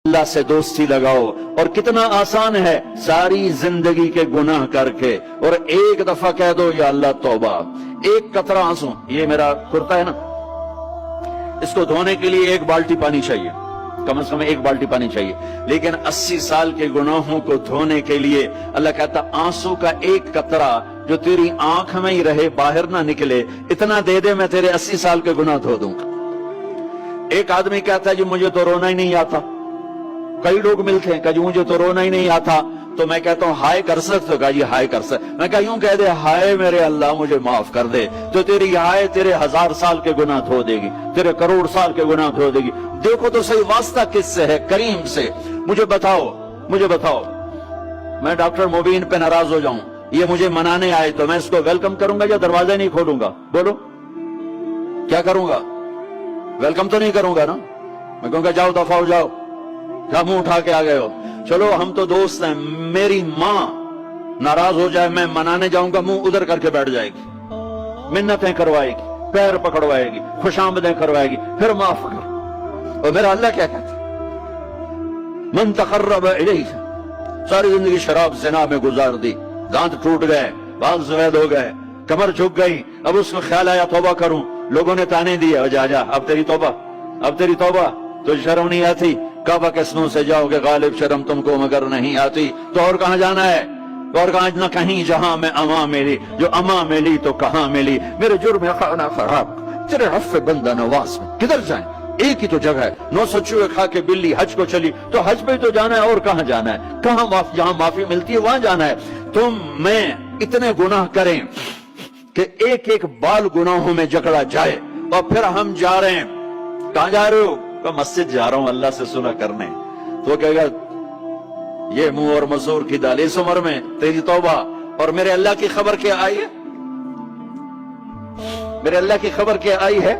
اللہ سے دوستی لگاؤ. اور کتنا آسان ہے ساری زندگی کے گناہ کر کے اور ایک دفعہ کہہ دو یا اللہ توبہ. ایک قطرہ آنسو، یہ میرا کرتا ہے نا، اس کو دھونے کے لیے ایک بالٹی پانی چاہیے، کم از کم ایک بالٹی پانی چاہیے. لیکن 80 سال کے گناہوں کو دھونے کے لیے اللہ کہتا آنسو کا ایک قطرہ جو تیری آنکھ میں ہی رہے، باہر نہ نکلے، اتنا دے دے، میں تیرے 80 سال کے گناہ دھو دوں گا. ایک آدمی کہتا ہے جی مجھے تو رونا ہی نہیں آتا. کئی لوگ ملتے ہیں کہ جی مجھے تو رونا ہی نہیں آتا. تو میں کہتا ہوں ہائے کر سکتے ہو؟ کہا جی ہائے کر سکتے. میں کہا یوں کہہ دے ہائے میرے اللہ مجھے معاف کر دے، تو تیری ہائے تیرے 1000 سال کے گناہ دھو دے گی، تیرے کروڑ سال کے گناہ دھو دے گی. دیکھو تو صحیح واسطہ کس سے ہے؟ کریم سے. مجھے بتاؤ میں ڈاکٹر مبین پہ ناراض ہو جاؤں، یہ مجھے منانے آئے تو میں اس کو ویلکم کروں گا یا دروازہ نہیں کھولوں گا؟ بولو کیا کروں گا؟ ویلکم تو نہیں کروں گا نا. میں کہوں گا جاؤ دفعہ ہو جاؤ، کیا منہ اٹھا کے آ گئے ہو؟ چلو ہم تو دوست ہیں. میری ماں ناراض ہو جائے، میں منانے جاؤں گا، منہ ادھر کر کے بیٹھ جائے گی، منتیں کروائے گی، پیر پکڑوائے گی، خوشامدیں کروائے گی، پھر معاف کر. اور میرا اللہ کیا کہتا ہے؟ من تقرب الیہ. ساری زندگی شراب زنا میں گزار دی، دانت ٹوٹ گئے، بال سفید ہو گئے، کمر جھک گئی. اب اس کو خیال آیا توبہ کروں، لوگوں نے تانے دیے جا جا اب تیری توبہ، تو شرم نہیں آتی؟ کعبہ کے سنوں سے جاؤ گے غالب شرم تم کو مگر نہیں آتی. تو اور کہاں جانا ہے؟ اور کہاں نہ کہیں جہاں میں اما ملی، جو اما ملی تو کہاں ملی. میرے جرم خانہ خراب، تیرے عفو بندہ نواز میں کدھر جائیں؟ ایک ہی تو جگہ ہے. 900 چوہے کھا کے بلی حج کو چلی، تو حج پہ تو جانا ہے، اور کہاں جانا ہے؟ کہاں جہاں معافی ملتی ہے وہاں جانا ہے. تم میں اتنے گناہ کریں کہ ایک ایک بال گناہوں میں جکڑا جائے، اور پھر ہم جا رہے ہیں. کہاں جا رہے ہو؟ کہ مسجد جا رہا ہوں اللہ سے صلح کرنے. تو کہے گا یہ منہ اور مسور کی دال، اس عمر میں تیری توبہ. اور میرے اللہ کی خبر کیا آئی ہے؟ میرے اللہ کی خبر کیا آئی ہے؟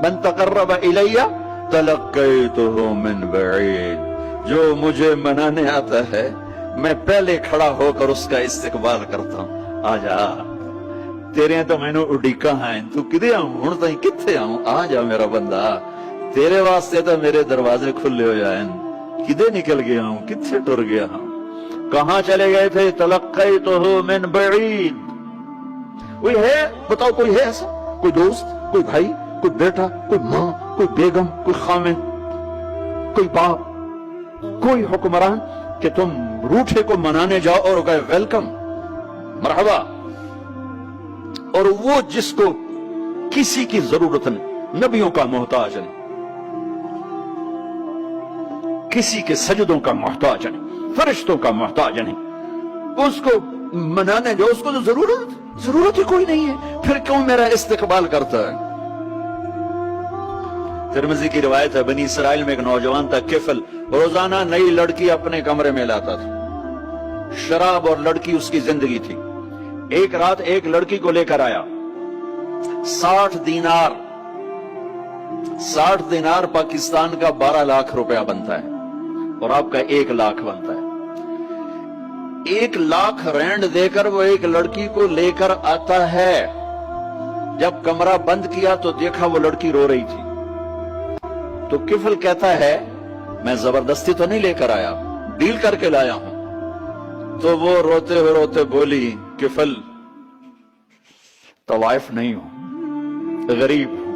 من تقرب الیہ تلقیتہ من بعید. جو مجھے منانے آتا ہے میں پہلے کھڑا ہو کر اس کا استقبال کرتا ہوں. آ جا، تیرے تو میں نے اڈیکا ہیں، تو کدے آؤں ہوں تھی کتھے آؤں؟ آ جا میرا بندہ، تیرے واسطے تو میرے دروازے کھلے ہو جائیں. کدے نکل گیا ہوں، کتھے ٹر گیا ہوں، کہاں چلے گئے تھے؟ تلقیتہ من بعید. کوئی ہے بتاؤ، کوئی ہے ایسا؟ کوئی دوست، کوئی بھائی، کوئی بیٹا، کوئی ماں، کوئی بیگم، کوئی خامن، کوئی باپ، کوئی حکمران کہ تم روٹھے کو منانے جاؤ اور کہے ویلکم مرحبا؟ اور وہ جس کو کسی کی ضرورت نہیں، نبیوں کا محتاج نہیں، کسی کے سجدوں کا محتاج نہیں، فرشتوں کا محتاج نہیں، اس کو منانے جو اس کو تو ضرورت ہی کوئی نہیں ہے، پھر کیوں میرا استقبال کرتا ہے؟ ترمذی کی روایت ہے، بنی اسرائیل میں ایک نوجوان تھا کفل، روزانہ نئی لڑکی اپنے کمرے میں لاتا تھا. شراب اور لڑکی اس کی زندگی تھی. ایک رات ایک لڑکی کو لے کر آیا. 60 دینار پاکستان کا 12 لاکھ روپیہ بنتا ہے، اور آپ کا 1 لاکھ بنتا ہے. 1 لاکھ رینڈ دے کر وہ ایک لڑکی کو لے کر آتا ہے. جب کمرہ بند کیا تو دیکھا وہ لڑکی رو رہی تھی. تو کفل کہتا ہے میں زبردستی تو نہیں لے کر آیا، ڈیل کر کے لایا ہوں. تو وہ روتے بولی کفل طوائف نہیں ہوں، غریب ہوں،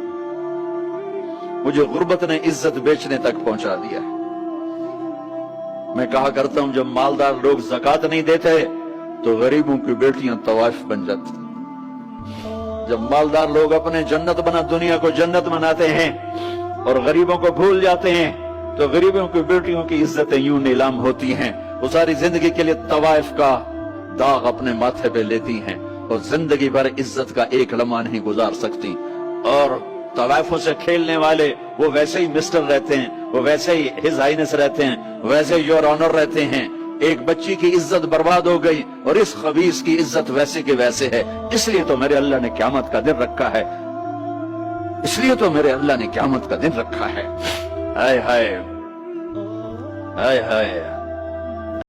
مجھے غربت نے عزت بیچنے تک پہنچا دیا ہے. میں کہا کرتا ہوں جب مالدار لوگ زکوٰۃ نہیں دیتے تو غریبوں کی بیٹیاں طوائف بن جاتی. جب مالدار لوگ اپنے جنت بنا دنیا کو جنت بناتے ہیں اور غریبوں کو بھول جاتے ہیں تو غریبوں کی بیٹیوں کی عزتیں یوں نیلام ہوتی ہیں. وہ ساری زندگی کے لیے طوائف کا داغ اپنے ماتھے پہ لیتی ہیں اور زندگی بھر عزت کا ایک لمحہ نہیں گزار سکتی. اور طوائفوں سے کھیلنے والے وہ ویسے ہی مسٹر رہتے ہیں، وہ ویسے ہی ہز ہائنس رہتے ہیں، ویسے یور آنر رہتے ہیں. ایک بچی کی عزت برباد ہو گئی اور اس خبیث کی عزت ویسے کی ویسے ہے. اس لیے تو میرے اللہ نے قیامت کا دن رکھا ہے، اس لیے تو میرے اللہ نے قیامت کا دن رکھا ہے. ہائے ہائے ہائے ہائے